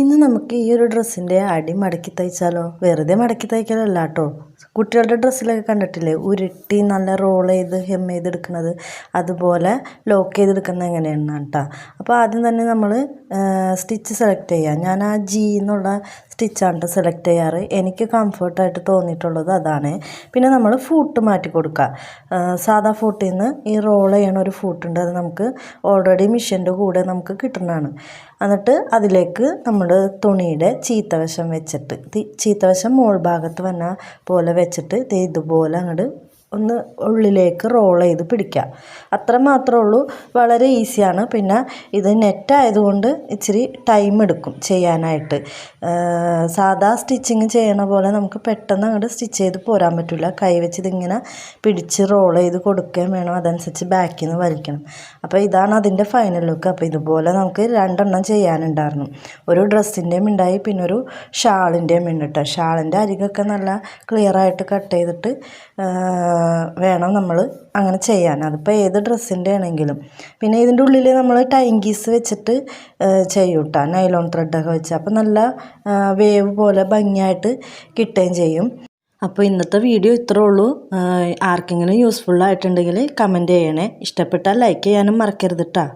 ഇന്ന് നമുക്ക് ഈ ഒരു ഡ്രസ്സിൻ്റെ അടി മടക്കി തയ്ച്ചാലോ? വെറുതെ മടക്കി തയ്ക്കലല്ല കേട്ടോ. കുട്ടികളുടെ ഡ്രസ്സിലൊക്കെ കണ്ടിട്ടില്ലേ, ഉരുട്ടി നല്ല റോൾ ചെയ്ത് ഹെം ചെയ്തെടുക്കുന്നത്, അതുപോലെ ലോക്ക് ചെയ്തെടുക്കുന്നത് എങ്ങനെയാണ് കേട്ടോ. അപ്പോൾ ആദ്യം തന്നെ നമ്മൾ സ്റ്റിച്ച് സെലക്ട് ചെയ്യുക. ഞാൻ ആ ജി എന്നുള്ള സ്റ്റിച്ചാണ് സെലക്ട് ചെയ്യാറ്. എനിക്ക് കംഫർട്ടായിട്ട് തോന്നിയിട്ടുള്ളത് അതാണ്. പിന്നെ നമ്മൾ ഫൂട്ട് മാറ്റി കൊടുക്കുക. സാധാ ഫൂട്ടിൽ നിന്ന് ഈ റോൾ ചെയ്യണ ഒരു ഫൂട്ടുണ്ട്, അത് നമുക്ക് ഓൾറെഡി മിഷീൻ്റെ കൂടെ നമുക്ക് കിട്ടുന്നതാണ്. എന്നിട്ട് അതിലേക്ക് നമ്മൾ തുണിയുടെ ചീത്തവശം വെച്ചിട്ട്, ചീത്തവശം മോൾ ഭാഗത്ത് വന്ന പോലെ വെച്ചിട്ട് ഇതുപോലെ അങ്ങോട്ട് ഒന്ന് ഉള്ളിലേക്ക് റോൾ ചെയ്ത് പിടിക്കുക. അത്ര മാത്രമേ ഉള്ളൂ. വളരെ ഈസിയാണ്. പിന്നെ ഇത് നെറ്റായതുകൊണ്ട് ഇച്ചിരി ടൈം എടുക്കും ചെയ്യാനായിട്ട്. സാധാ സ്റ്റിച്ചിങ് ചെയ്യണ പോലെ നമുക്ക് പെട്ടെന്ന് അങ്ങോട്ട് സ്റ്റിച്ച് ചെയ്ത് പോരാൻ പറ്റില്ല. കൈ വെച്ച് ഇതിങ്ങനെ പിടിച്ച് റോൾ ചെയ്ത് കൊടുക്കുകയും വേണം, അതനുസരിച്ച് ബാക്കിൽ നിന്ന് വലിക്കണം. അപ്പോൾ ഇതാണ് അതിൻ്റെ ഫൈനൽ ലുക്ക്. അപ്പോൾ ഇതുപോലെ നമുക്ക് 2 എണ്ണം ചെയ്യാനുണ്ടായിരുന്നു. ഒരു ഡ്രസ്സിൻ്റെയും ഉണ്ടായി, പിന്നെ ഒരു ഷാളിൻ്റെയും ഉണ്ട് കേട്ടോ. ഷാളിൻ്റെ അരികൊക്കെ നല്ല ക്ലിയറായിട്ട് കട്ട് ചെയ്തിട്ട് വേണം നമ്മൾ അങ്ങനെ ചെയ്യാൻ. അതിപ്പോൾ ഏത് ഡ്രസ്സിൻ്റെ ആണെങ്കിലും. പിന്നെ ഇതിൻ്റെ ഉള്ളിൽ നമ്മൾ ടൈങ്കീസ് വെച്ചിട്ട് ചെയ്യും കേട്ടോ, നൈലോൺ ത്രെഡൊക്കെ വെച്ച്. അപ്പോൾ നല്ല വേവ് പോലെ ഭംഗിയായിട്ട് കിട്ടുകയും ചെയ്യും. അപ്പോൾ ഇന്നത്തെ വീഡിയോ ഇത്രേ ഉള്ളൂ. ആർക്കെങ്കിലും യൂസ്ഫുള്ളായിട്ടുണ്ടെങ്കിൽ കമൻറ്റ് ചെയ്യണേ. ഇഷ്ടപ്പെട്ടാൽ ലൈക്ക് ചെയ്യാനും മറക്കരുത് കേട്ടോ.